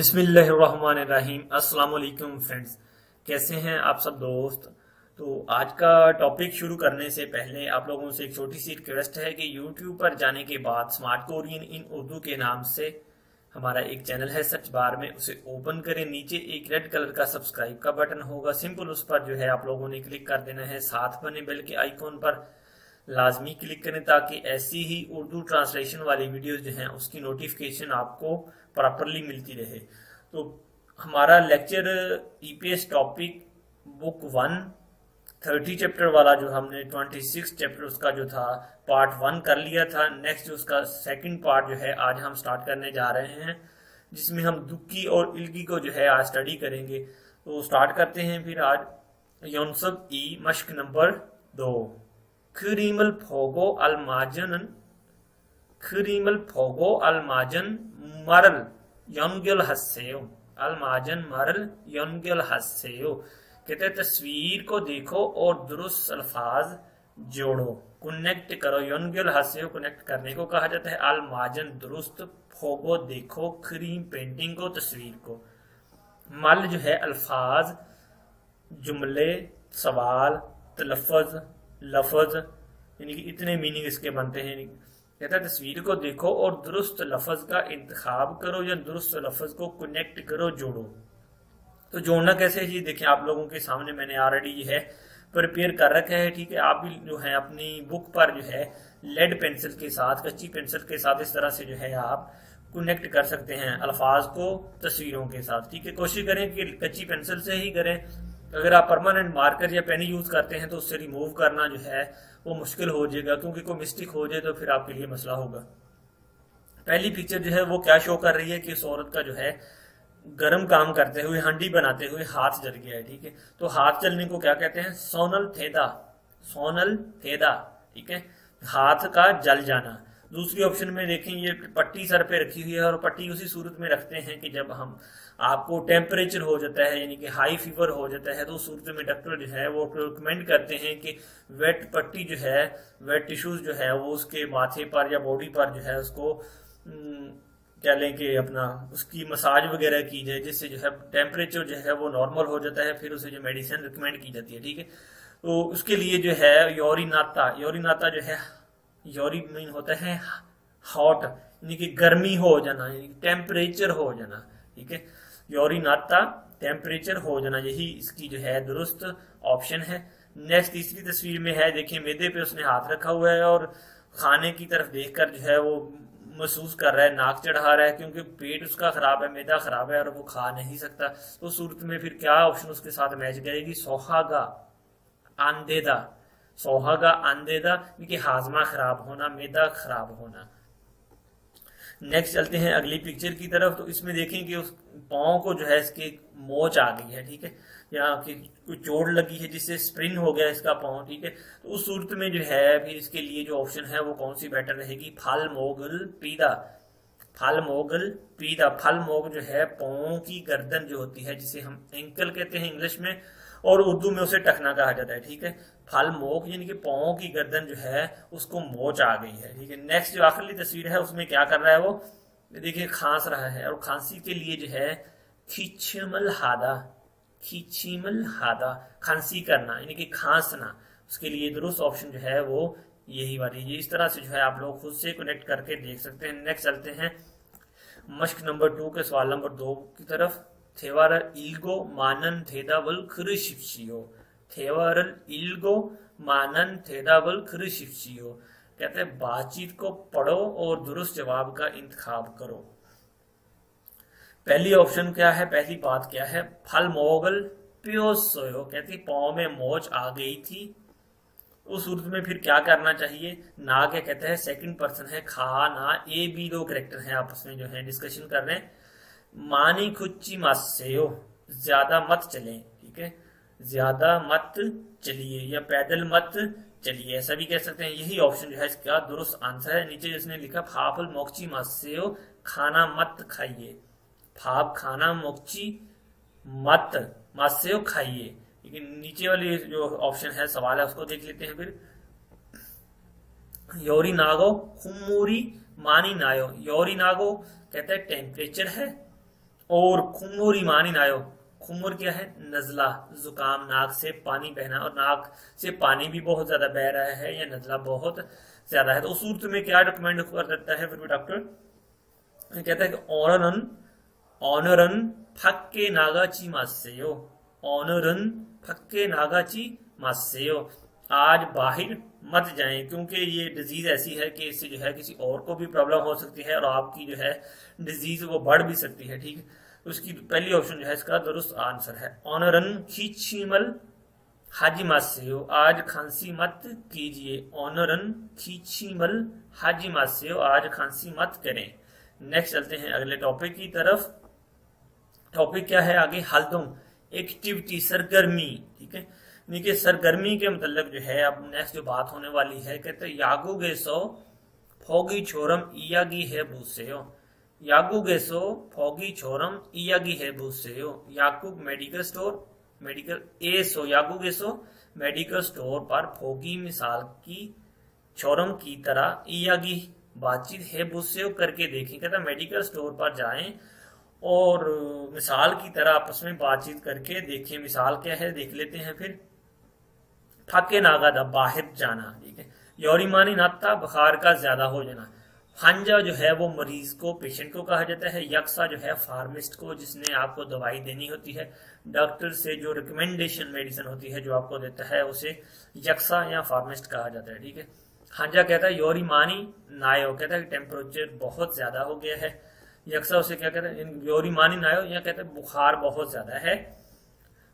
बिस्मिल्लाहिर्रहमानिर्रहीम। अस्सलाम वालेकुम फ्रेंड्स, कैसे हैं आप सब दोस्त। तो आज का टॉपिक शुरू करने से पहले आप लोगों से एक छोटी सी रिक्वेस्ट है कि YouTube पर जाने के बाद स्मार्ट कोरियन इन उर्दू के नाम से हमारा एक चैनल है सर्च बार में, उसे ओपन करें। नीचे एक रेड कलर का सब्सक्राइब का बटन होगा, सिंपल उस पर जो है आप लोगों ने क्लिक कर देना है। साथ बने बेल के आइकॉन पर लाजमी क्लिक करें ताकि ऐसी ही उर्दू ट्रांसलेशन वाली वीडियोस जो हैं उसकी नोटिफिकेशन आपको प्रॉपरली मिलती रहे। तो हमारा lecture EPS topic book 1 30 chapter वाला जो हमने 26 चैप्टर उसका जो था पार्ट 1 कर लिया था। नेक्स्ट उसका सेकंड पार्ट जो है आज हम स्टार्ट करने जा रहे हैं, जिसमें हम दुक्की और इल्गी को जो है आज स्टडी करेंगे। तो स्टार्ट करते हैं फिर आज योनसब ई मश्क नंबर 2। 크림을 보고 알맞은 말을 연결하세요। 알맞은 말을 연결하세요। कहते हैं तस्वीर को देखो और दुरुस्त अल्फाज जोड़ो, कनेक्ट करो। 연결하세요 कनेक्ट करने को कहा जाता है। अलमाजन दुरुस्त, फोगो देखो, क्रीम पेंटिंग को, तस्वीर को। मल जो है अल्फाज, जुमले, सवाल, तलफ़्फ़ुज़, लफ्ज, यानी कि इतने मीनिंग इसके बनते हैं। कहता है तस्वीर को देखो और दुरुस्त लफ्ज का इंतखाब करो या दुरुस्त लफ्ज को कनेक्ट करो, जोड़ो। तो जोड़ना कैसे जी, देखिए आप लोगों के सामने मैंने ऑलरेडी है प्रिपेयर कर रखा है, ठीक है। आप भी जो है अपनी बुक पर जो है लेड पेंसिल के साथ, कच्ची पेंसिल के साथ इस तरह से जो है आप कनेक्ट कर सकते हैं अल्फाज को तस्वीरों के साथ, ठीक है। कोशिश करें कि कच्ची पेंसिल से ही करें। अगर आप परमानेंट मार्कर या पेन यूज करते हैं तो उससे रिमूव करना जो है वो मुश्किल हो जाएगा, क्योंकि कोई मिस्टेक हो जाए तो फिर आपके लिए मसला होगा। पहली पिक्चर जो है वो क्या शो कर रही है कि उस औरत का जो है गर्म काम करते हुए, हांडी बनाते हुए हाथ जल गया है, ठीक है। तो हाथ जलने को क्या कहते हैं? सोनल थेदा, सोनल थेदा, ठीक है, हाथ का जल जाना। दूसरी ऑप्शन में देखें, ये पट्टी सर पे रखी हुई है और पट्टी उसी सूरत में रखते हैं कि जब हम आपको टेम्परेचर हो जाता है, यानी कि हाई फीवर हो जाता है, तो उस सूरत में डॉक्टर जो है वो रिकमेंड करते हैं कि वेट पट्टी जो है, वेट टिश्यूज जो है वो उसके माथे पर या बॉडी पर जो है उसको क्या लें कि अपना उसकी मसाज वगैरह की जाए, जिससे जो है टेम्परेचर जो है वो नॉर्मल हो जाता है। फिर उसे जो मेडिसिन रिकमेंड की जाती है, ठीक है। तो उसके लिए जो है योरिनाता, योरिनाता जो है, योरी मीन होता है हॉट, यानी कि गर्मी हो जाना, यानी कि टेम्परेचर हो जाना, ठीक है। योरिनाता टेम्परेचर हो जाना, यही इसकी जो है दुरुस्त ऑप्शन है। नेक्स्ट तीसरी तस्वीर में है, देखिए मैदे पे उसने हाथ रखा हुआ है और खाने की तरफ देखकर जो है वो महसूस कर रहा है, नाक चढ़ा रहा है, क्योंकि पेट उसका खराब है, मैदा खराब है और वो खा नहीं सकता। तो सूरत में फिर क्या ऑप्शन उसके साथ मैच करेगी? सोहागा आंदेदा, सोहागा आंदेदा, यानी हाजमा खराब होना, मैदा खराब होना। नेक्स्ट चलते हैं अगली पिक्चर की तरफ। तो इसमें देखें कि उस पाँव को जो है इसके मोच आ गई है, ठीक है, या कि कोई चोट लगी है जिससे स्प्रिंग हो गया इसका पाँव, ठीक है। तो उस सूरत में जो है फिर इसके लिए जो ऑप्शन है वो कौन सी बेटर रहेगी? फल मोगल पीदा, फल मोगल पीदा। फल मोग जो है पाँव की गर्दन जो होती है, जिसे हम एंकल कहते हैं इंग्लिश में, और उर्दू में उसे टखना कहा जाता है, ठीक है। फल मोक यानी कि पाँव की गर्दन जो है उसको मोच आ गई है, ठीक है। नेक्स्ट जो आखिरी तस्वीर है उसमें क्या कर रहा है वो, देखिए खांस रहा है, और खांसी के लिए जो है खींचमल हादा, खींचीमल हादा, खांसी करना यानी कि खांसना, उसके लिए दुरुस्त ऑप्शन जो है वो यही वाली। ये इस तरह से जो है आप लोग खुद से कनेक्ट करके देख सकते हैं। नेक्स्ट चलते हैं मश्क नंबर 2 के सवाल नंबर 2 की तरफ। थेवारल इल्गो मानन थेदावल खृशिप्शियो, थेवारल इल्गो मानन थेदावल खृशिप्शियो, कहते हैं बातचीत को पढ़ो और दुरुस्त जवाब का इंतखाब करो। पहली ऑप्शन क्या है, पहली बात क्या है? फल मोगल प्योसोयो, कहती पाँव में मोच आ गई थी। उस सूरत में फिर क्या करना चाहिए? ना क्या कहते हैं सेकंड पर्सन है, खा ना, ए बी दो करेक्टर हैं, आपस में जो है डिस्कशन कर रहे हैं। मानी खुच्ची मासेयो, ज्यादा मत चलें, ठीक है, ज्यादा मत चलिए या पैदल मत चलिए, ऐसा भी कह सकते हैं। यही ऑप्शन जो है इसका दुरुस्त आंसर है। नीचे इसने लिखा फाफल मोक्ची मासेयो, खाना मत खाइए, फाप खाना मोक्ची मत मासेयो खाइए, लेकिन नीचे वाली जो ऑप्शन है सवाल है उसको देख लेते हैं फिर। योरी नागो हुमूरी मानी नायो, योरी नागो कहता है टेम्परेचर है, और खुमुर ईमानी नायो, खुमुर क्या है, नजला, जुकाम, नाक से पानी बहना, और नाक से पानी भी बहुत ज्यादा बह रहा है या नजला बहुत ज्यादा है, तो उस सूरत में क्या रिकमेंड कर देता है फिर भी डॉक्टर, कहता है कि ऑनरन ऑनरन फक्के नागाची मासेयो, ऑनरन फक्के नागाची मासेयो, आज बाहर मत जाएं, क्योंकि ये डिजीज ऐसी है कि इससे जो है किसी और को भी प्रॉब्लम हो सकती है और आपकी जो है डिजीज वो बढ़ भी सकती है। ठीक है, तो उसकी पहली ऑप्शन जो है इसका दुरुस्त आंसर है ऑनरन खींचीमल हाजी मासेयो, आज खांसी मत कीजिए, ऑनरन खींचीमल हाजी मासेयो, आज खांसी मत करें। नेक्स्ट चलते हैं अगले टॉपिक की तरफ। टॉपिक क्या है आगे, हल्दुम, एक्टिविटी, सरगर्मी। ठीक है, देखिए सरगर्मी के मतलब जो है अब नेक्स्ट जो बात होने वाली है, कहते हैं यागू गेसो फोगी छोरम इयागी है बुसेयो, यागू गेसो फोगी छोरम इयागी है बुसेयो, याकूब मेडिकल स्टोर, मेडिकल एसो, यागू गेसो मेडिकल स्टोर पर फोगी मिसाल की छोरम की तरह इयागी बातचीत है बुसेयो करके देखें, कहता मेडिकल स्टोर पर जाएं और मिसाल की तरह आपस में बातचीत करके देखें। मिसाल क्या है देख लेते हैं फिर, फाके नागादा, बाहर जाना। ठीक है, योरीमानी नाता, बुखार का ज्यादा हो जाना। हांजा जो है वो मरीज को, पेशेंट को कहा जाता है। यक्सा जो है फार्मिस्ट को, जिसने आपको दवाई देनी होती है, डॉक्टर से जो रिकमेंडेशन मेडिसिन होती है जो आपको देता है उसे यक्सा या फार्मिस्ट कहा जाता है। ठीक है, हांजा कहता है योरीमानी नायो, कहता है टेम्परेचर बहुत ज्यादा हो गया है। यक्सा उसे क्या कहता है, योरीमानी नायो, या कहता है बुखार बहुत ज्यादा है।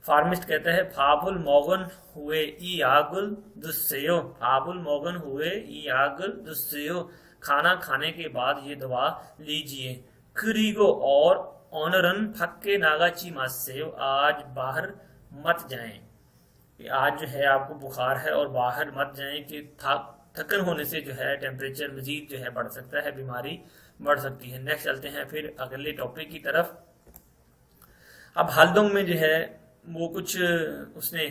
फार्मिस्ट कहता है फाबुल मोगन हुए ई आगुल दुस्सेयो, फाबुल मोगन हुए ई आगुल दुस्सेयो, खाना खाने के बाद ये दवा लीजिए। क्रीगो और ऑनरन फक्के नागाची मासेयो, आज बाहर मत जाएं, आज जो है आपको बुखार है और बाहर मत जाएं कि थकन होने से जो है टेम्परेचर मजीद जो है बढ़ सकता है, बीमारी बढ़ सकती है। नेक्स्ट चलते हैं फिर अगले टॉपिक की तरफ। अब हल्दुंग में जो है वो कुछ उसने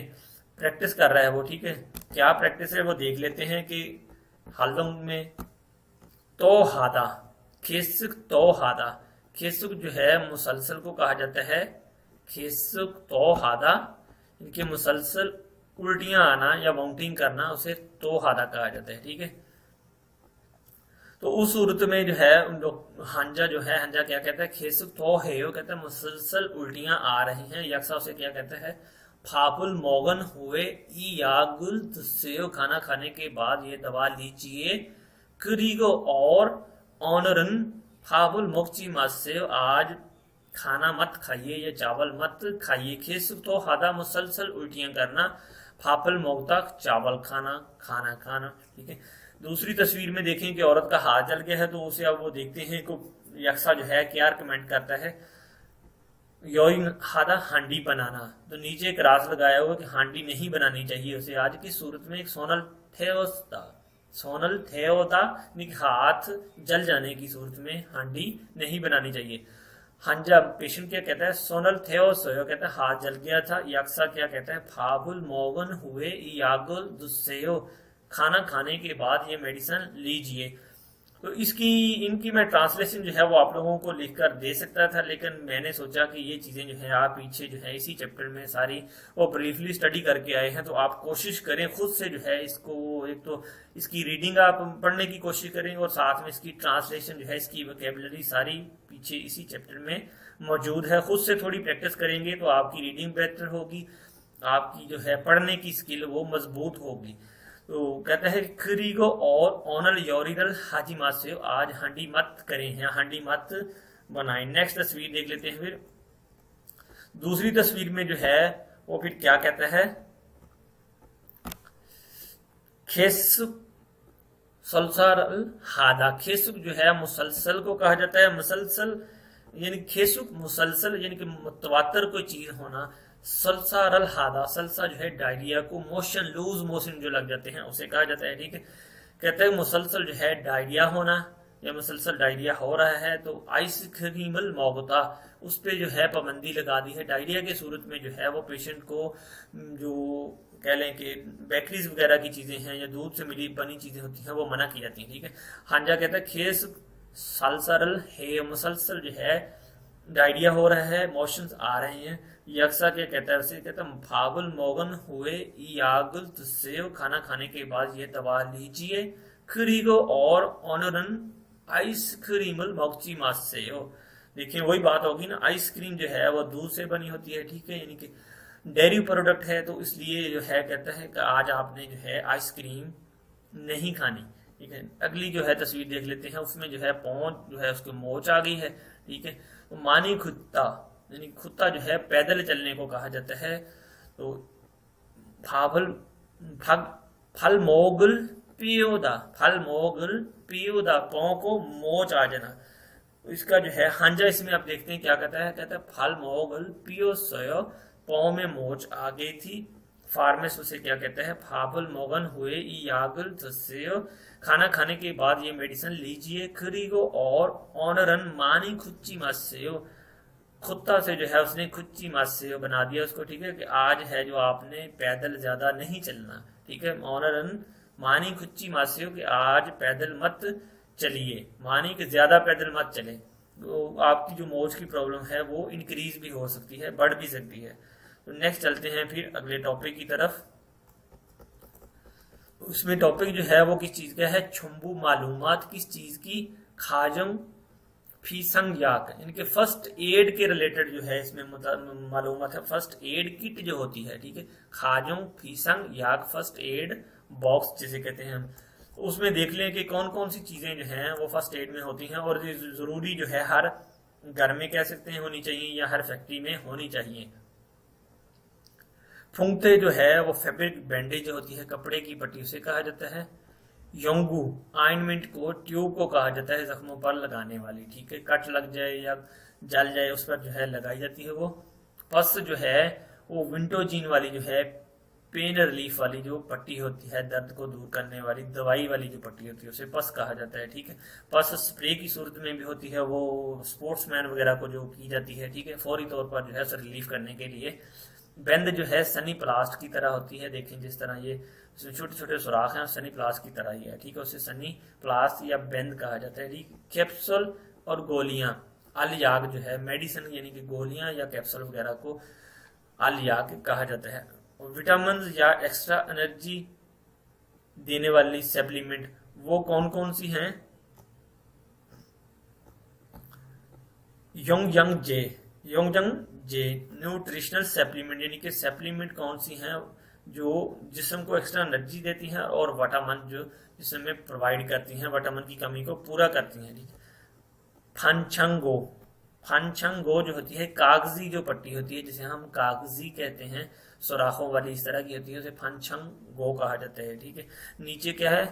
प्रैक्टिस कर रहा है वो। ठीक है, क्या प्रैक्टिस है वो देख लेते हैं कि हल्दुंग में तो हादा खेसुक, तो हादा खेसुक जो है मुसलसल को कहा जाता है खेसुक तो हादा, इनके मुसलसल उल्टियां आना या वाउंटिंग करना उसे तो हादा कहा जाता है। ठीक है, तो उस सूरत में जो है हांजा जो है, हांजा क्या कहता है, खेसुक तो है, वो कहता है मुसलसल उल्टियां आ रही हैं। यक्सा उसे क्या कहता है, फापुल मोगन हुए ई यागुल दुस्सेयो, खाना खाने के बाद ये दवा लीजिए। क्रीगो और ऑनरन फाबुल मोक्ची मासेयो, आज खाना मत खाइए या चावल मत खाइए। खेसुक तो हादा मुसलसल उल्टियां करना, फापल मोगता चावल खाना, खाना खाना। ठीक है, दूसरी तस्वीर में देखें कि औरत का हाथ जल गया है, तो उसे अब वो देखते हैं को यक्सा जो है क्या कमेंट करता है, योइन हादा हांडी बनाना, तो नीचे एक राज लगाया हुआ कि हांडी नहीं बनानी चाहिए उसे। आज की सूरत में एक सोनल थेओता, सोनल थेओता हाथ जल जाने की सूरत में हांडी नहीं बनानी चाहिए। हांजा पेशेंट क्या कहता है, सोनल थेओ सोयो, कहता है हाथ जल गया था। यक्सा क्या कहता है, फाबुल मोगन हुए यागुल दुस्सेयो, खाना खाने के बाद ये मेडिसिन लीजिए। तो इसकी इनकी मैं ट्रांसलेशन जो है वो आप लोगों को लिखकर दे सकता था, लेकिन मैंने सोचा कि ये चीजें जो है आप पीछे जो है इसी चैप्टर में सारी वो ब्रीफली स्टडी करके आए हैं, तो आप कोशिश करें खुद से जो है इसको, एक तो इसकी रीडिंग आप पढ़ने की कोशिश करें और साथ में इसकी ट्रांसलेशन जो है, इसकी वोकैबुलरी सारी पीछे इसी चैप्टर में मौजूद है। खुद से थोड़ी प्रैक्टिस करेंगे तो आपकी रीडिंग बेहतर होगी, आपकी जो है पढ़ने की स्किल वो मजबूत होगी। तो कहता है क्रीगो और ऑनर योरिनल हाजी मासे, आज हांडी मत करें, हांडी मत बनाएं। नेक्स्ट तस्वीर देख लेते हैं। फिर दूसरी तस्वीर में जो है वो फिर क्या कहता है, खेसुक सलसल हादा, खेसुक जो है मुसलसल को कहा जाता है। मुसलसल यानी खेसुक मुसलसल यानी कि मुतवातर कोई चीज होना। सलसारल हादा, सलसा जो है डायरिया को, मोशन लूज मोशन जो लग जाते हैं उसे कहा जाता है। ठीक है, कहते हैं मुसलसल जो है डायरिया होना या मुसलसल डायरिया हो रहा है तो आइसक्रीमल मौगता, उस पर जो है पाबंदी लगा दी है। डायरिया के सूरत में जो है वो पेशेंट को जो कह लें कि बेकरीज वगैरह की चीजें हैं या दूध से मिली बनी चीजें होती हैं वो मना की जाती हैं। ठीक है, हांजा कहता है खेस सालसरल है, मुसलसल जो है डायरिया हो रहा है, मोशंस आ रहे हैं, यक्सा क्या कहता है उसे, कहता है फाबुल मोगन हुए यागुल तुस्सेव, खाना खाने के बाद ये दवा लीजिए, खरीगो और ऑनरन आइसक्रीमल मोक्ची मासेयो। देखिए वही बात होगी ना, आइसक्रीम जो है वो दूध से बनी होती है, ठीक है, यानी कि डेयरी प्रोडक्ट है, तो इसलिए जो है कहता है कि आज आपने जो है आइसक्रीम नहीं खानी, ठीक है। अगली जो है तस्वीर देख लेते हैं, उसमें जो है पौंछ जो है उसकी मोच आ गई है, ठीक है। तो मानी खुत्ता, यानी खुत्ता जो है पैदल चलने को कहा जाता है। तो फाफल फग फल मोगल पियोदा, फल मोगल पियोदा, पौ को मोच आ जाना। तो इसका जो है हांजा इसमें आप देखते हैं क्या कहता है, कहता है फल मोगल पियो सोयो, पौ में मोच आ गई थी। फार्मेस उसे क्या कहता है, फाबल मोगन हुए यागल तस्सेयो, खाना खाने के बाद ये मेडिसिन लीजिए, खरीगो और ऑनरन मानी खुच्ची मासेयो, खुत्ता से जो है उसने खुच्ची मासेयो बना दिया उसको, ठीक है, कि आज है जो आपने पैदल ज्यादा नहीं चलना, ठीक है। ऑनरन मानी खुच्ची मासेयो, कि आज पैदल मत चलिए, मानी कि ज्यादा पैदल मत चले, तो आपकी जो मोच की प्रॉब्लम है वो इंक्रीज भी हो सकती है, बढ़ भी सकती है। तो नेक्स्ट चलते हैं फिर अगले टॉपिक की तरफ। उसमें टॉपिक जो है वो किस चीज का है, छुम्बू मालूमात किस चीज की, खाजम फीसंग याक, यानी कि फर्स्ट एड के रिलेटेड जो है इसमें मालूमात है, फर्स्ट एड किट जो होती है, ठीक है, खाजम फीसंग याक, फर्स्ट एड बॉक्स जिसे कहते हैं हम। तो उसमें देख लें कि कौन कौन सी चीजें जो हैं वो फर्स्ट एड में होती हैं, और जरूरी जो है हर घर में कह सकते हैं होनी चाहिए, या हर फैक्ट्री में होनी चाहिए। फुंगते जो है वो फैब्रिक बैंडेज होती है, कपड़े की पट्टी, उसे कहा जाता है। योंगू ऑइंटमेंट को, ट्यूब को कहा जाता है जख्मों पर लगाने वाली, ठीक है, कट लग जाए या जल जाए उस पर जो है लगाई जाती है वो। पस जो है वो विंटोजीन वाली जो है पेन रिलीफ वाली जो पट्टी होती है, दर्द को दूर करने वाली दवाई वाली जो पट्टी होती है उसे पस कहा जाता है, ठीक है। पस स्प्रे की सूरत में भी होती है, वो स्पोर्ट्समैन वगैरह को जो की जाती है, ठीक है, फौरी तौर पर जो है उसे रिलीफ करने के लिए। बेंद जो है सनी प्लास्ट की तरह होती है, देखें जिस तरह ये छोटे छोटे सुराख हैं, सनी प्लास्ट की तरह ही है, ठीक है, उसे सनी प्लास्ट या बेंद कहा जाता है, ठीक। कैप्सूल और गोलियां, अलयाग जो है मेडिसिन यानी कि गोलियां या कैप्सूल वगैरह को अलयाग कहा जाता है। विटामिन या एक्स्ट्रा एनर्जी देने वाली सप्लीमेंट वो कौन कौन सी हैं, योंगजंग जे, योंगजंग जे न्यूट्रिशनल सप्लीमेंट, यानी कि सप्लीमेंट कौन सी हैं जो जिस्म को एक्स्ट्रा एनर्जी देती हैं और विटामिन जो जिस्म में प्रोवाइड करती हैं, विटामिन की कमी को पूरा करती हैं, ठीक है। फनछंगो, फनछंगो जो होती है कागजी जो पट्टी होती है जिसे हम कागजी कहते हैं, सुराखों वाली इस तरह की होती है, उसे फनछंगो कहा जाता है, ठीक है। नीचे क्या है,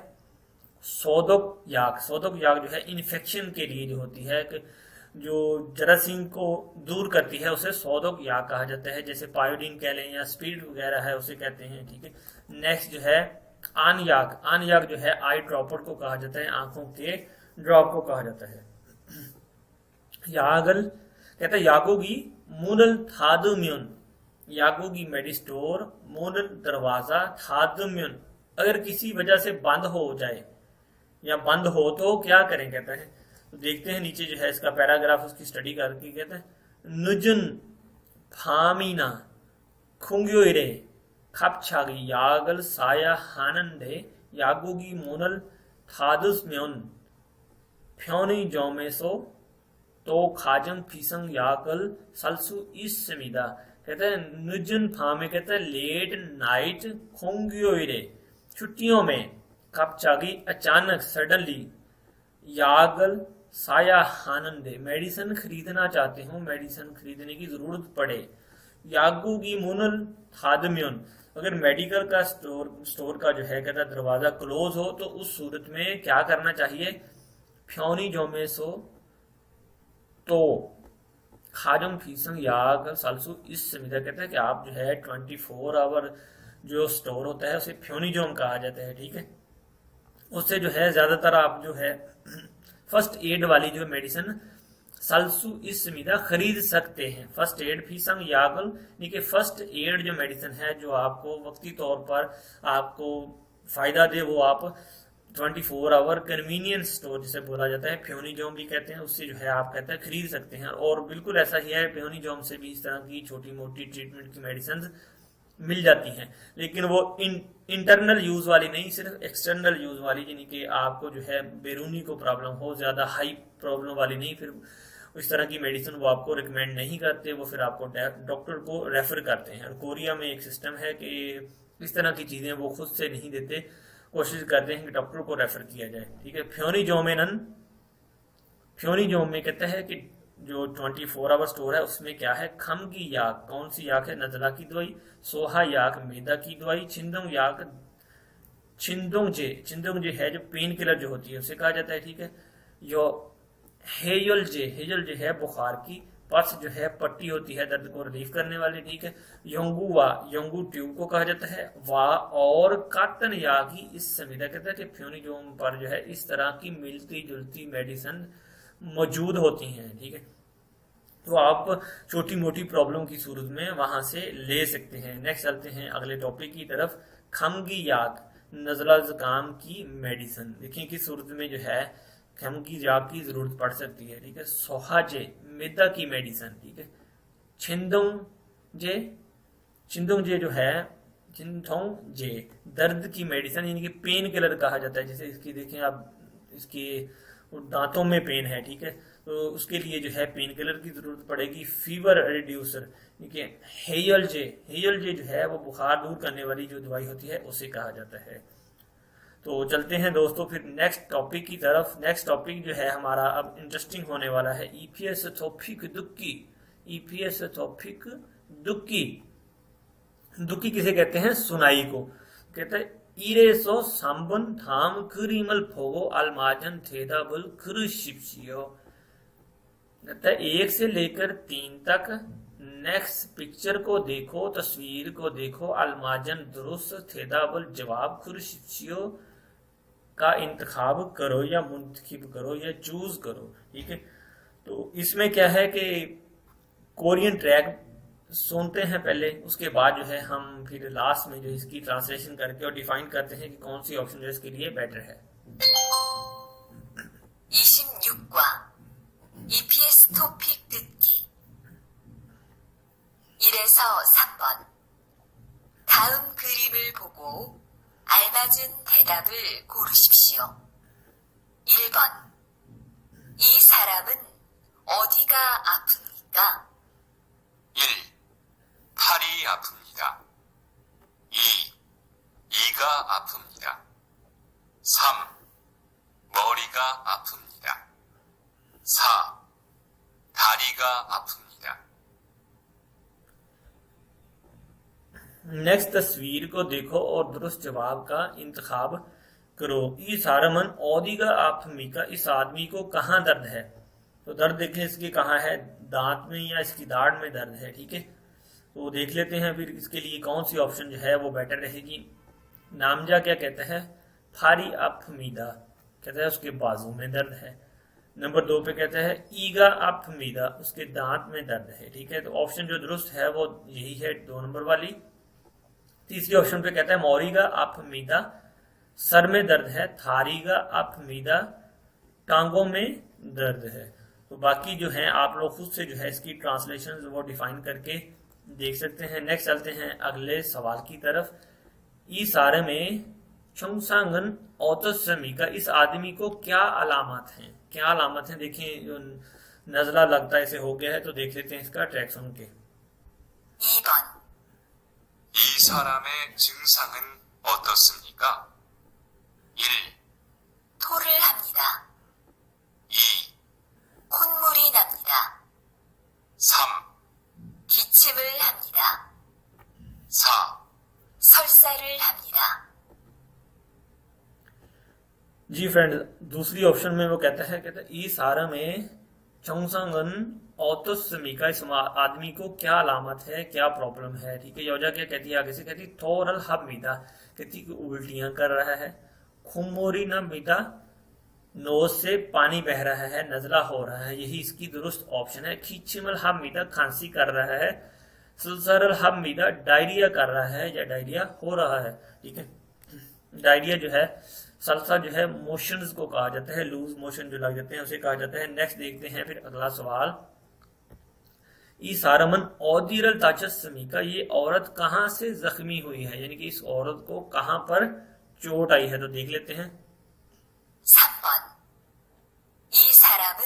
सोदक याक, सोदक याक जो है इन्फेक्शन के लिए जो होती है कि जो जरासीम को दूर करती है उसे सोदक याक कहा जाता है, जैसे पायोडीन कह लें या स्पीड वगैरह है उसे कहते हैं, ठीक है। नेक्स्ट जो है आनयाक, आनयाक जो है आई ड्रॉपर को कहा जाता है, आंखों के ड्रॉप को कहा जाता है। यागल कहता है यागोगी मूनल थादुम्युन, यागोगी मेडिस्टोर मूनल दरवाजा थादुम्युन, अगर किसी वजह से बंद हो जाए या बंद हो तो क्या करें, कहता है। तो देखते हैं नीचे जो है इसका पैराग्राफ उसकी स्टडी करके, कहता है नुजुन फामीना खुंग्योइरे खपछागी यागल साया हानंदे यागोगी मूनल थादुस्म्युन फ्योनी जोमेसो तो खाजम फीसंग याकल सलसु इस समीदा, कहते हैं नुजुन फामे, कहते हैं लेट नाइट खोंगियोइरे, छुट्टियों में, कपचागी अचानक सडनली, यागल साया हानंदे मेडिसिन खरीदना चाहते हो, मेडिसिन खरीदने की जरूरत पड़े, यागू की मुनल थादम्युन, अगर मेडिकल का स्टोर का जो है कहता है दरवाजा क्लोज हो तो उस सूरत में क्या करना चाहिए, फ्योनी जोमेसो तो खाजम फीसंग याग सालसू इस सुविधा, कहता है कि आप जो है 24 आवर जो स्टोर होता है उसे फ्योनिजोम कहा जाता है, ठीक है। उससे जो है ज्यादातर आप जो है फर्स्ट एड वाली जो मेडिसिन सलसू इस सुविधा खरीद सकते हैं। फर्स्ट एड फीसंग यागल यानी कि फर्स्ट एड जो मेडिसिन है जो आपको वक्ती तौर पर आपको फायदा दे वो आप 24 आवर कन्वीनियंस स्टोर जिसे बोला जाता है, फ्योनिजोम भी कहते हैं, उससे जो है आप कहते हैं खरीद सकते हैं। और बिल्कुल ऐसा ही है, फ्योनिजोम से भी इस तरह की छोटी मोटी ट्रीटमेंट की मेडिसिन मिल जाती हैं, लेकिन वो इंटरनल यूज वाली नहीं, सिर्फ एक्सटर्नल यूज वाली, यानी कि आपको जो है बैरूनी को प्रॉब्लम हो, ज्यादा हाई प्रॉब्लम वाली नहीं, फिर इस तरह की मेडिसिन वो आपको रिकमेंड नहीं करते, वो फिर आपको डॉक्टर को रेफर करते हैं। और कोरिया में एक सिस्टम है कि इस तरह की चीजें वो खुद से नहीं देते, कोशिश करते हैं कि डॉक्टर को रेफर किया जाए, ठीक है। फ्योनिजोम में कहते हैं कि जो 24 आवर स्टोर है उसमें क्या है, खम की याक, कौन सी याक है, नजला की दवाई, सोहा याक मैदा की दवाई, छिंदोंग याक, छिंदोंग जे है जो पेन किलर जो होती है उसे कहा जाता है, ठीक है। जो हेयल जे है बुखार की, पस जो है पट्टी होती है दर्द को रिलीफ करने वाली, ठीक है। योंगू ट्यूब को कहा जाता है, और कातन या की इस संविधा कहता है कि फ्योनिजोम पर जो है इस तरह की मिलती जुलती मेडिसिन मौजूद होती हैं, ठीक है। तो आप छोटी मोटी प्रॉब्लम की सूरत में वहां से ले सकते हैं। नेक्स्ट चलते हैं अगले टॉपिक की तरफ, खमगी याक, नजला जुकाम की मेडिसिन। देखिए किस सूरत में जो है खम की याक की जरूरत पड़ सकती है, ठीक है। सोहाजे मैदा की मेडिसिन, ठीक है। छिंदोंग जे जो है छिंथोंग जे दर्द की मेडिसिन, यानी कि पेन किलर कहा जाता है। जैसे इसकी देखें आप, इसकी दांतों में पेन है, ठीक है, तो उसके लिए जो है पेन किलर की जरूरत पड़ेगी। फीवर रिड्यूसर, ठीक है। हेयल जे जो है वो बुखार दूर करने वाली जो दवाई होती है उसे कहा जाता है। तो चलते हैं दोस्तों फिर नेक्स्ट टॉपिक की तरफ। नेक्स्ट टॉपिक जो है हमारा अब इंटरेस्टिंग होने वाला है, ईपीएस थोपिक दुक्की। ईपीएस थोपिक दुक्की किसे कहते हैं, सुनाई को कहते हैं। 이래서 3번 다음 그림을 보고 알맞은 대답을 그르십시오। कहता है 1 से लेकर 3 तक नेक्स्ट पिक्चर को देखो, तस्वीर को देखो, अलमाजन दुरुस्त तेदाबल जवाब खुर्शियो का इंतखाब करो या मुंतखिब करो या चूज करो, ठीक है। तो इसमें क्या है कि कोरियन ट्रैक सुनते हैं पहले, उसके बाद जो है हम फिर लास्ट में जो इसकी ट्रांसलेशन करके और डिफाइन करते हैं कि कौन सी ऑप्शन जो इसके लिए बेटर है। 26과 EPS 토픽 듣기 1에서 3번 다음 그림을 보고 알맞은 대답을 고르십시오. 1번 이 사람은 어디가 아픕니까? 1. 팔이 아픕니다. 2. 이가 아픕니다. 3. 머리가 아픕니다. 4. 다리가 아픕니다. नेक्स्ट तस्वीर को देखो और दुरुस्त जवाब का इंतखाब करो। इस हारमन औदी का आफमी का, इस आदमी को कहाँ दर्द है, तो दर्द देखें इसके कहाँ है, दांत में या इसकी दाढ़ में दर्द है, ठीक है। तो देख लेते हैं फिर इसके लिए कौन सी ऑप्शन जो है वो बेटर रहेगी। नामजा क्या कहता है, फारी अफमीदा कहता है उसके बाजू में दर्द है। नंबर 2 पे कहता है ईगा अफमीदा, उसके दांत में दर्द है, ठीक है। तो ऑप्शन जो दुरुस्त है वो यही है 2 नंबर वाली। तीसरी ऑप्शन पे कहता है मोरीगा अफमीदा, सर में दर्द है। थारीगा अफमीदा, टांगों में दर्द है। तो बाकी जो है आप लोग खुद से जो है इसकी ट्रांसलेशन वो डिफाइन करके देख सकते हैं। नेक्स्ट चलते हैं अगले सवाल की तरफ। ई सारे में चोंगसांगन औतसमी का, इस आदमी को क्या अलामत हैं, क्या अलामत हैं। देखिए जो नजला लगता है इसे हो गया है, तो देख लेते हैं इसका ट्रैक सुन के। 2번 이 사람의 증상은 어떻습니까? 1. 토를 합니다. 2. 콧물이 납니다. 3. 기침을 합니다. 4. 설사를 합니다. जी फ्रेंड, दूसरी ऑप्शन में वो कहता है ई सारा में चौंगसांगन औतसमी का, इस आदमी को क्या अलामत है, क्या प्रॉब्लम है, ठीक है। योजा क्या कहती है आगे से, कहती थोरल हब मीदा, कहती कि उल्टियां कर रहा है। खुमोरी न मीदा, नोज से पानी बह रहा है, नजला हो रहा है, यही इसकी दुरुस्त ऑप्शन है। खींचिमल हब मीदा, खांसी कर रहा है। सुलसरल हब मीदा, डायरिया कर रहा है या डायरिया हो रहा है, ठीक है। डायरिया जो है सलसा जो है मोशंस को कहा जाता है, लूज मोशन जो लग जाते हैं उसे कहा जाता है। नेक्स्ट देखते हैं फिर अगला सवाल। ई सारमन औदीरल ताचस्मी का, ये औरत कहां से जख्मी हुई है, यानी कि इस औरत को कहां पर चोट आई है, तो देख लेते हैं। 3번. 이 사람은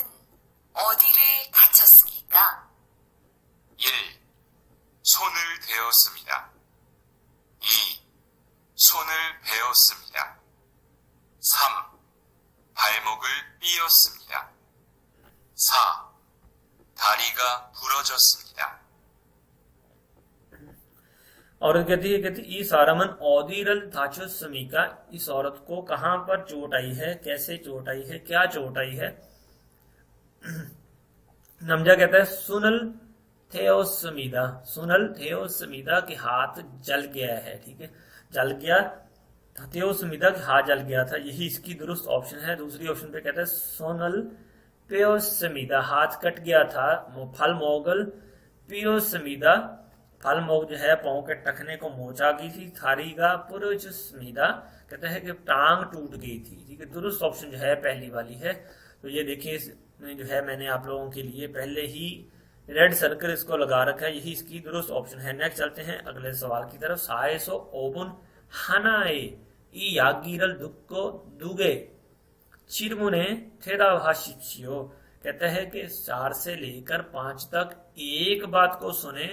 어디를 다쳤습니까? 1. 손을 베었습니다. 2. 손을 베었습니다. 3. 발목을 삐었습니다. 4. 다리가 부러졌습니다. औरत कहती ई सारमन औदीरल थाचोस्मी का, इस औरत को कहां पर चोट आई है, कैसे चोट आई है, क्या चोट आई है। नमजा कहता है सुनल थेओसमीदा, सुनल थेओसमीदा के हाथ जल गया है, ठीक है, जल गया, थेओसमीदा के हाथ जल गया था, यही इसकी दुरुस्त ऑप्शन है। दूसरी ऑप्शन पे कहता है सोनल पेओसमीदा, हाथ कट गया था। फल मोगल पियोसमीदा, फल मोग जो है पांव के टखने को मोचा गई थी। थारीगा पुरुषमीदा, कहता है कि टांग टूट गई थी, ठीक है। दुरुस्त ऑप्शन जो है पहली वाली है। तो ये देखिए इसमें जो है मैंने आप लोगों के लिए पहले ही रेड सर्कल इसको लगा रखा है, यही इसकी दुरुस्त ऑप्शन है। नेक्स्ट चलते हैं अगले सवाल की तरफ। साएसो ओबुन हनाए ई यागिरल दुक्को दुगे चिरमुने थेरा भाषियो, कहता है कि 4 से लेकर 5 तक एक बात को सुने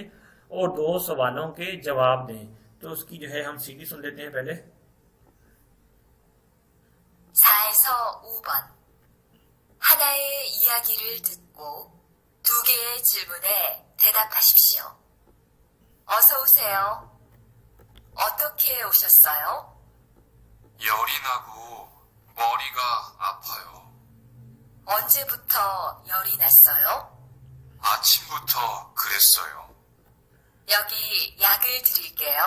और 2 सवालों के जवाब दें। तो उसकी जो है हम सीधी सुन लेते हैं पहले। 4에서 5번. 하나의 이야기를 듣고 2개의 질문에 대답하십시오. 어서 오세요. 어떻게 오셨어요? 열이 나고 머리가 아파요. 언제부터 열이 났어요? 아침부터 그랬어요. 여기 약을 드릴게요.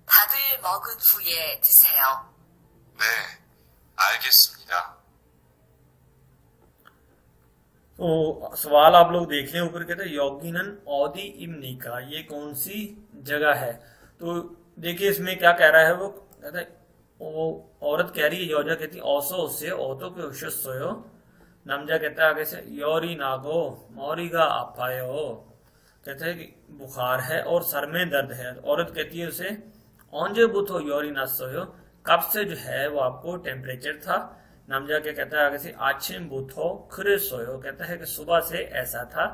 밥을 먹은 후에 드세요. 네, 알겠습니다. तो सवाल आप लोग देख लें ऊपर, कहते हैं योगिनन औदी इमनी का, ये कौन सी जगह है। तो देखिए इसमें क्या कह रहा है, वो कहता है, वो औरत कह रही है, योजा कहती है औसो उससे औतो के उशस्यो, नमजा कहता है आगे से योरी नागो मौरीगा आपायो, कहते हैं कि बुखार है और सर में दर्द है। औरत कहती है उसे औंजे बुथो योरी नासोयो, कब से जो है वो आपको टेम्परेचर था। नमजा क्या कहता है आगे से आछिम बुथो खरे सोयो, कहता है कि सुबह से ऐसा था,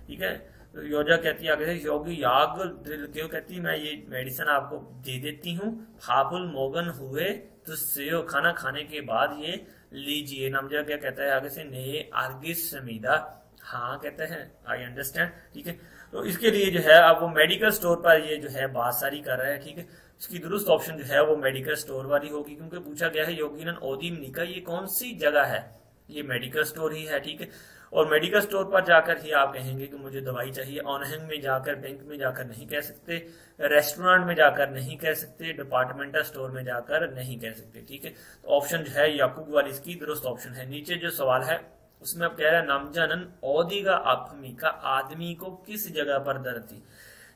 ठीक है। तो योजा कहती है आगे से योगी याग ड्रिल क्यों, कहती मैं ये मेडिसिन आपको दे देती हूँ। फाफुल मोगन हुए तो सेयो, खाना खाने के बाद ये लीजिए। नमजा क्या कहता है आगे से ने आर्गिस समीदा, हाँ कहते हैं आई अंडरस्टैंड, ठीक है। तो इसके लिए जो है अब वो मेडिकल स्टोर पर ये जो है बात सारी कर रहा है, ठीक है। इसकी दुरुस्त ऑप्शन जो है वो मेडिकल स्टोर वाली होगी, क्योंकि पूछा गया है योगिनन ओदीमनी का, ये कौन सी जगह है, ये मेडिकल स्टोर ही है, ठीक है। और मेडिकल स्टोर पर जाकर ही आप कहेंगे कि मुझे दवाई चाहिए। ऑनहैंग में जाकर, बैंक में जाकर नहीं कह सकते, रेस्टोरेंट में जाकर नहीं कह सकते, डिपार्टमेंटल स्टोर में जाकर नहीं कह सकते, ठीक है। तो ऑप्शन जो है याकूब वाली इसकी दुरुस्त ऑप्शन है। नीचे जो सवाल है उसमें अब कह रहा है नामजानन औदीगा आफमी का, आदमी को किस जगह पर दर्द थी।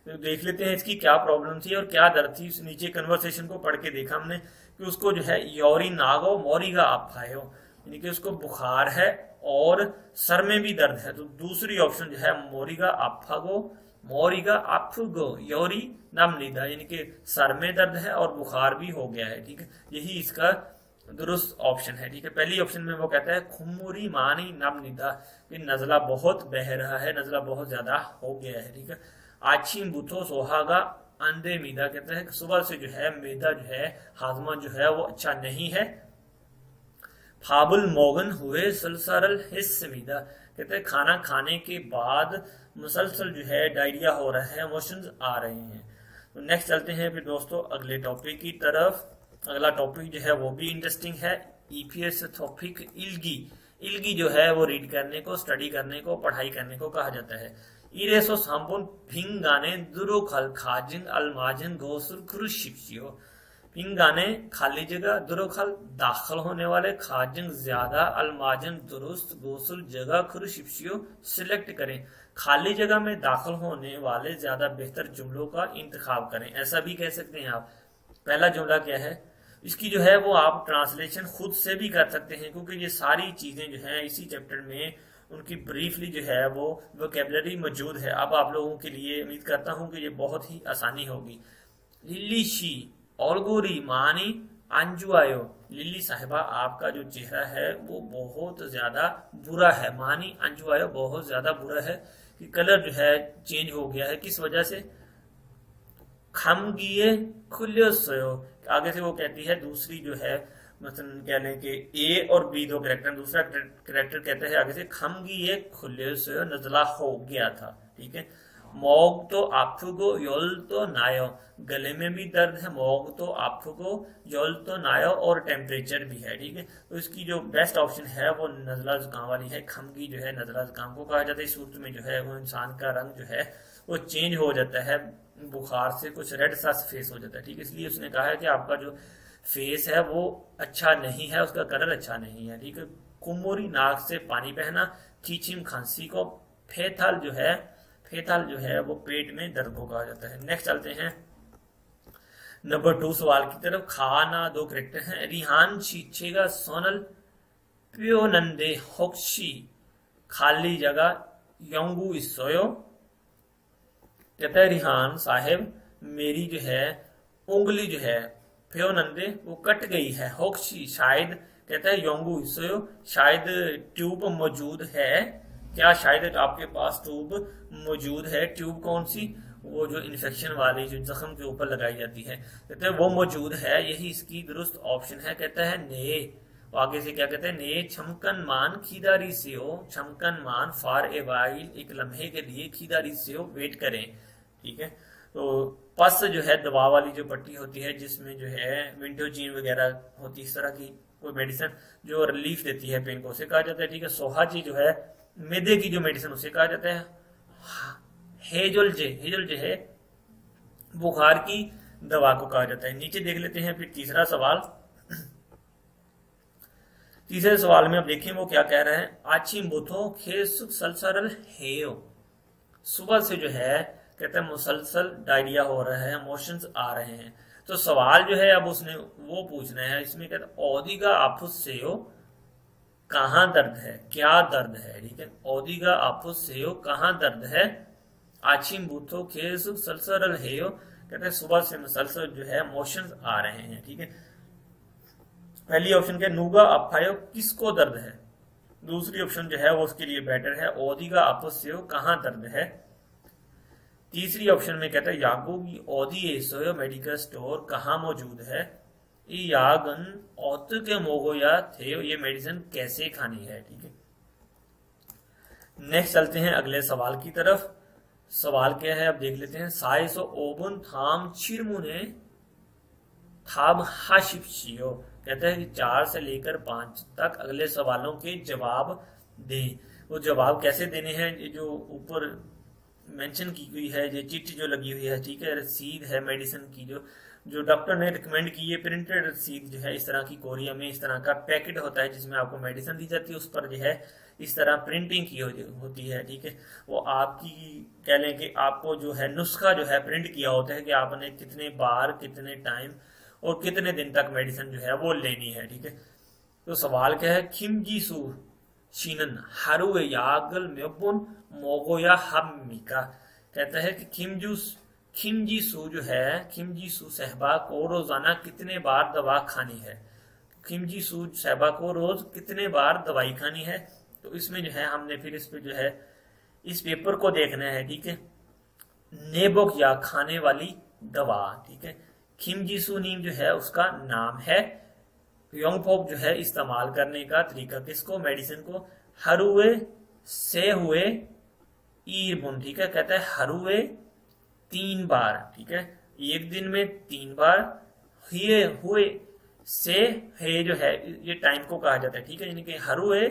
तो देख लेते हैं इसकी क्या प्रॉब्लम थी और क्या दर्द थी। उस नीचे कन्वर्सेशन को पढ़ के देखा हमने कि उसको जो है योरी नागो मोरीगा आफायो, यानी कि उसको बुखार है और सर में भी दर्द है। तो दूसरी ऑप्शन जो है मोरीगा आफागो मोरीगा आफुगो योरी नमनिदा, यानी कि सर में दर्द है और बुखार भी हो गया है, ठीक है। यही इसका दुरुस्त ऑप्शन है, ठीक है। पहली ऑप्शन में वो कहता है खुमुरी मानी नमनिदा, कि नजला बहुत बह रहा है, नजला बहुत ज्यादा हो गया है, ठीक है। आछी बुथो सोहागा अंडे मीदा, कहते हैं सुबह से जो है मैदा जो है हाजमा जो है वो अच्छा नहीं है। फाबुल मोगन हुए सलसरल हिस्स मीदा, कहते हैं खाना खाने के बाद मुसलसल जो है डायरिया हो रहा है, इमोशंस आ रहे हैं। तो नेक्स्ट चलते हैं फिर दोस्तों अगले टॉपिक की तरफ। अगला टॉपिक जो है वो भी इंटरेस्टिंग है, ईपीएस टॉपिक इल्गी। इल्गी जो है वो रीड करने को, स्टडी करने को, पढ़ाई करने को कहा जाता है। इरेसो साम्पुन फिंगाने दुरोखल खाजिंग अलमाजिन गोसुल खुरुशिप्सियो, फिंगाने खाली जगह, दुरोखल दाखिल होने वाले, खाजिंग ज्यादा, अलमाजिन दुरुस्त, गोसुल जगह, खुरुशिप्सियो सिलेक्ट करें। खाली जगह में दाखिल होने वाले ज्यादा बेहतर जुमलों का इंतखाब करें, ऐसा भी कह सकते हैं आप। पहला जुमला क्या है, इसकी जो है वो आप ट्रांसलेशन खुद से भी कर सकते हैं, क्योंकि ये सारी चीजें जो है इसी चैप्टर में उनकी ब्रीफली जो है वो वोकेबलरी मौजूद है। अब आप लोगों के लिए उम्मीद करता हूं कि ये बहुत ही आसानी होगी। लिली शी ऑलगोरी मानी अंजू आयो। लिली साहिबा आपका जो चेहरा है वो बहुत ज्यादा बुरा है। मानी अंजू आयो बहुत ज्यादा बुरा है कि कलर जो है चेंज हो गया है। किस वजह से? खम गिए खुल्यो सोयो। आगे से वो कहती है दूसरी जो है मतलब कह लें कि ए और बी दो कैरेक्टर, दूसरा कैरेक्टर कहता है आगे से खम गिए खुल्यो सोयो नजला हो गया था। ठीक है। मोग तो आफुगो योल तो नायो। गले में भी दर्द है। मोग तो आफुगो योल तो नायो और टेम्परेचर भी है। ठीक है। तो इसकी जो बेस्ट ऑप्शन है वो नजला जुकाम वाली है। खमगी जो है नजला जुकाम को कहा जाता है। इस सूरत में जो है वो इंसान का रंग जो है वो चेंज हो जाता है, बुखार से कुछ रेड सा फेस हो जाता है। ठीक है। इसलिए उसने कहा है कि आपका जो फेस है वो अच्छा नहीं है, उसका कलर अच्छा नहीं है। ठीक है। कुमोरी नाक से पानी बहना। चीचिम खांसी को। फेथल जो है वो पेट में दर्द को कहा जाता है। नेक्स्ट चलते हैं नंबर 2 सवाल की तरफ। खाना दो कैरेक्टर हैं। रिहान शीछेगा सोनल प्यो नंदे होक्शी खाली जगह यंगू इसोयो। कहता है रिहान साहेब मेरी जो है उंगली जो है प्यो नंदे वो कट गई है। होक्शी शायद, कहता है योंगू इसोयो शायद ट्यूब मौजूद है। क्या शायद आपके पास ट्यूब मौजूद है? ट्यूब कौन सी? वो जो इन्फेक्शन वाली जो जख्म के ऊपर लगाई जाती है। कहते हैं वो मौजूद है, यही इसकी दुरुस्त ऑप्शन है। कहता है ने। आगे से क्या कहते हैं? ने छमकन मान खीदारी से हो। छमकन मान फॉर ए वाइल एक लम्हे के लिए, खीदारी से हो वेट करें। ठीक है। तो पस जो है दवा वाली जो पट्टी होती है जिसमें जो है विंटोजीन वगैरह होती है, इस तरह की कोई मेडिसिन जो रिलीफ देती है पेन को, उसे कहा जाता है। ठीक है। सोहाजी जो है मैदे की जो मेडिसिन उसे कहा जाता है हेजल है बुखार की दवा को कहा जाता है। नीचे देख लेते हैं फिर तीसरा सवाल। तीसरे सवाल में अब देखें वो क्या कह रहे हैं। आची बुथो खेसुक सलसरल हेयो। सुबह से जो है कहते हैं मुसलसल डायरिया हो रहा है, मोशंस आ रहे हैं। तो सवाल जो है अब उसने वो पूछना है, इसमें कहते हैं ओदिगा आफुस से हो कहाँ दर्द है, क्या दर्द है। ठीक है। ओदिगा आफुस से हो कहाँ दर्द है। आचिम बूथो खेसुक सलसरल हेयो। कहते हैं सुबह से मुसलसल जो है मोशंस आ रहे हैं। ठीक है। पहली ऑप्शन के नूगा अफायो किसको दर्द है। दूसरी ऑप्शन जो है वो उसके लिए बेटर है। ओदिगा आफुस से हो कहाँ दर्द है। तीसरी ऑप्शन में कहता है यागोगी ओदी एसोयो मेडिकल स्टोर कहाँ मौजूद है। यागन औत के मोगो या थे ये मेडिसिन कैसे खानी है। ठीक है। नेक्स्ट चलते हैं अगले सवाल की तरफ। सवाल क्या है अब देख लेते हैं। साइसो ओबुन थाम चिरमुने थाम हाशिप्शियो। कहता है कि 4 से लेकर 5 तक अगले सवालों के जवाब दें। वो जवाब कैसे देने हैं, ये जो ऊपर मेंशन की हुई है, ये चिट्ठी जो लगी हुई है, ठीक है, रसीद है मेडिसिन की जो डॉक्टर ने रिकमेंड की है, प्रिंटेड रसीद जो है इस तरह की कोरिया में इस तरह का पैकेट होता है जिसमें आपको मेडिसिन दी जाती है, उस पर जो है इस तरह प्रिंटिंग की होती है। ठीक है। वो आपकी कह लें कि आपको जो है नुस्खा जो है प्रिंट किया होता है कि आपने कितने बार कितने टाइम और कितने दिन तक मेडिसिन जो है वो लेनी है। ठीक है। तो सवाल क्या है। खिमजीसू शीनन हारुए यागल मेबुन मोगोया हमिका। कहता है कि खिमजीसू जो है खिमजीसू सहबा को रोजाना कितने बार दवा खानी है। खिमजीसू सहबा को रोज कितने बार दवाई खानी है। तो इसमें जो है हमने फिर इस पे जो है इस पेपर को देखना है। ठीक है। नेबोक या खाने वाली दवा। ठीक है। खिमजीसू नीम जो है उसका नाम है। योंगपोप जो है इस्तेमाल करने का तरीका किसको, मेडिसिन को। हरुए से हुए ईरबुन। ठीक है। कहता है हरुए 3 बार। ठीक है। एक दिन में 3 बार। हुए से है जो है ये टाइम को कहा जाता है। ठीक है। यानी कि हरुए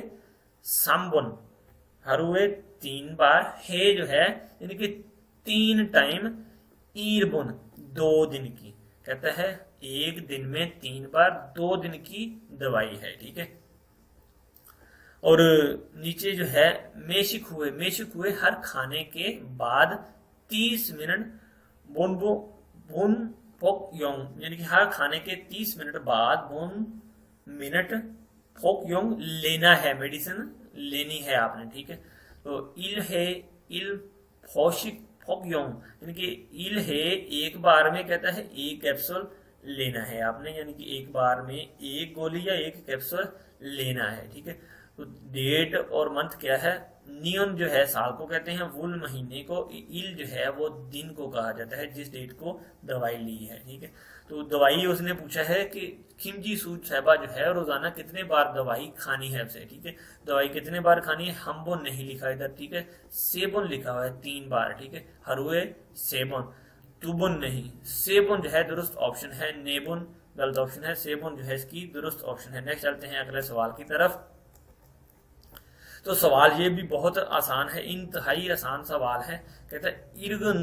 साम्बुन हरुए 3 बार है जो है यानी कि 3 टाइम ईरबुन 2 दिन की। कहता है एक दिन में 3 बार 2 दिन की दवाई है। ठीक है। और नीचे जो है मेशिक हुए हर खाने के बाद 30 मिनट बुन फोक योंग यानी कि हर खाने के 30 मिनट बाद 1 मिनट फोक योंग लेना है, मेडिसिन लेनी है आपने, ठीक है। तो इल है इल फोशिक फोक योंग यानी कि इल है एक बार में कहता है एक कैप्सूल लेना है आपने, यानी कि एक बार में एक गोली या एक कैप्सूल लेना है, ठीक है। तो डेट और मंथ क्या है, नियन जो है साल को कहते हैं, वुल महीने को, इल जो है वो दिन को कहा जाता है जिस डेट को दवाई ली है, ठीक है। तो दवाई उसने पूछा है कि खिमजी सूद साहबा जो है रोजाना कितने बार दवाई खानी है उसे, ठीक है। दवाई कितने बार खानी है, हमबोन नहीं लिखा इधर, ठीक है। सेबोन लिखा हुआ है 3 बार, ठीक है। हरुए सेबोन, टूबोन नहीं, सेबोन जो है दुरुस्त ऑप्शन है, नेबोन गलत ऑप्शन है, सेबोन जो है इसकी दुरुस्त ऑप्शन है। नेक्स्ट चलते हैं अगले सवाल की तरफ। तो सवाल ये भी बहुत आसान है, इंतहाई आसान सवाल है। कहता है इर्गन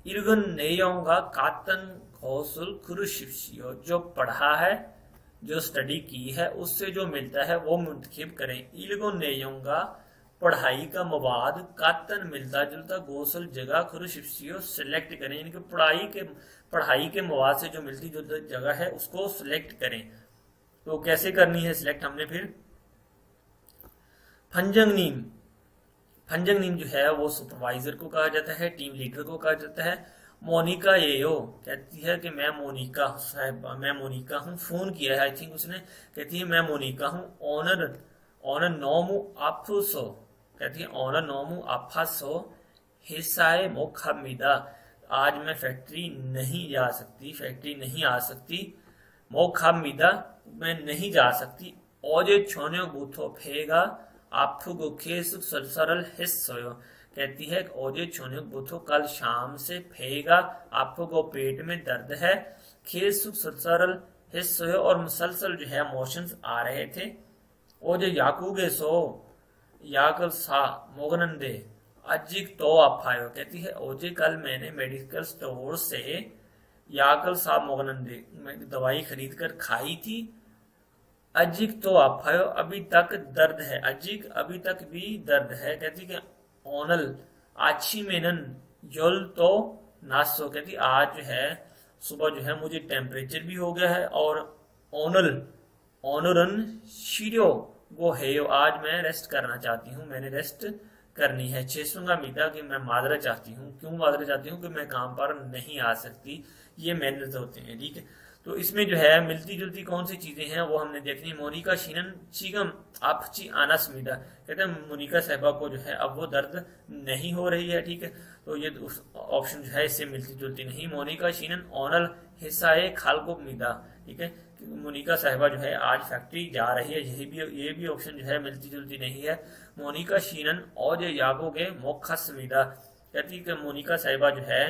इर्गन नेयोंगा कातन कौशल कुरुशिप्सियो, जो पढ़ा है, जो स्टडी की है, उससे जो मिलता है वो मुंतखब करें। इर्गन नेयोंगा पढ़ाई का मवाद, कातन मिलता जुलता, कौशल जगह, कुरुशिप्सियो सिलेक्ट करें, यानी कि पढ़ाई के मवाद से जो मिलती जुलती जगह है उसको सिलेक्ट करें। तो कैसे करनी है सिलेक्ट हमने, फिर फंजंग नीम जो है वो सुपरवाइजर को कहा जाता है, टीम लीडर को कहा जाता है। मोनिका येयो कहती है कि मैं मोनिका साहब, मैं मोनिका हूँ, फोन किया है आई थिंक उसने, कहती है मैं मोनिका हूँ। ऑनर नोमू आफुसो कहती है ऑनर नोमू आफासो हिसाए मोखामिदा, आज मैं फैक्ट्री नहीं जा सकती, फैक्ट्री नहीं आ सकती। मोखामिदा मैं नहीं जा सकती। ओजे छोने बूथो फेगा आपको केस सरल हिस्सोयो कहती है ओजे छोने बूथो कल शाम से फेगा, आपको को पेट में दर्द है। खेस सरल हिस्सोयो और मुसलसल जो है मोशंस आ रहे थे। ओजे याकूगे सो याकल सा मोगनंदे अजिक तो आफायो कहती है ओजे कल मैंने मेडिकल स्टोर से याकल सा मोगनंदे दवाई खरीद कर खाई थी। अजिक तो आफायो अभी तक दर्द है, अजिक अभी तक भी दर्द है। कहती कि ओनल आछी मेनन योल तो नासो कहती आज जो है सुबह जो है मुझे टेम्परेचर भी हो गया है, और ओनरन शीरो वो है आज मैं रेस्ट करना चाहती हूँ, मैंने रेस्ट करनी है। छेसूंगा मीता कि मैं माजरा चाहती हूँ, क्यों माजरा चाहती हूँ कि मैं काम पर नहीं आ सकती, ये मेहनत होते हैं, ठीक है। तो इसमें जो है मिलती जुलती कौन सी चीजें हैं वो हमने देखनी। मोनिका शीनन चीगम आपची आना स्मिदा कहते हैं मोनिका साहबा को जो है अब वो दर्द नहीं हो रही है, ठीक है। तो ये ऑप्शन जो है इससे मिलती जुलती नहीं। मोनिका शीनन ओनल हिस्साए खालको मिदा, ठीक है। मोनिका साहबा जो है आज फैक्ट्री जा रही है, ये भी ऑप्शन जो है मिलती जुलती नहीं है। मोनिका शीनन और यागोगे मोखा स्मिदा कहती है कि मोनिका साहबा जो है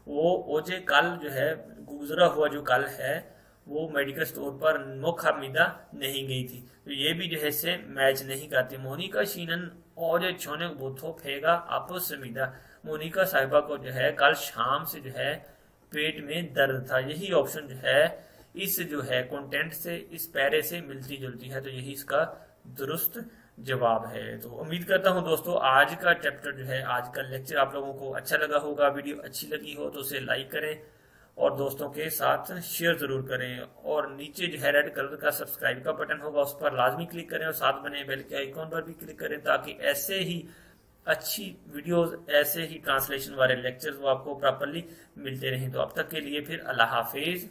वो ओजे कल जो है गुजरा हुआ जो कल है वो मेडिकल स्टोर पर मोखामिदा नहीं गई थी, तो ये भी जो है इससे मैच नहीं करती। मोनिका शीनन और छोने बोथो फेगा आपो समीदा मोनिका साहिबा को जो है कल शाम से जो है पेट में दर्द था, यही ऑप्शन जो है इस जो है कंटेंट से, इस पैरे से मिलती जुलती है, तो यही इसका दुरुस्त जवाब है। तो उम्मीद करता हूं दोस्तों आज का चैप्टर जो है, आज का लेक्चर आप लोगों को अच्छा लगा होगा। वीडियो अच्छी लगी हो तो उसे लाइक करें और दोस्तों के साथ शेयर जरूर करें, और नीचे जो है रेड कलर का सब्सक्राइब का बटन होगा उस पर लाजमी क्लिक करें, और साथ बने बेल के आइकॉन पर भी क्लिक करें ताकि ऐसे ही अच्छी वीडियोस, ऐसे ही ट्रांसलेशन वाले लेक्चर्स वो आपको प्रॉपरली मिलते रहें। तो अब तक के लिए फिर अल्लाह हाफिज।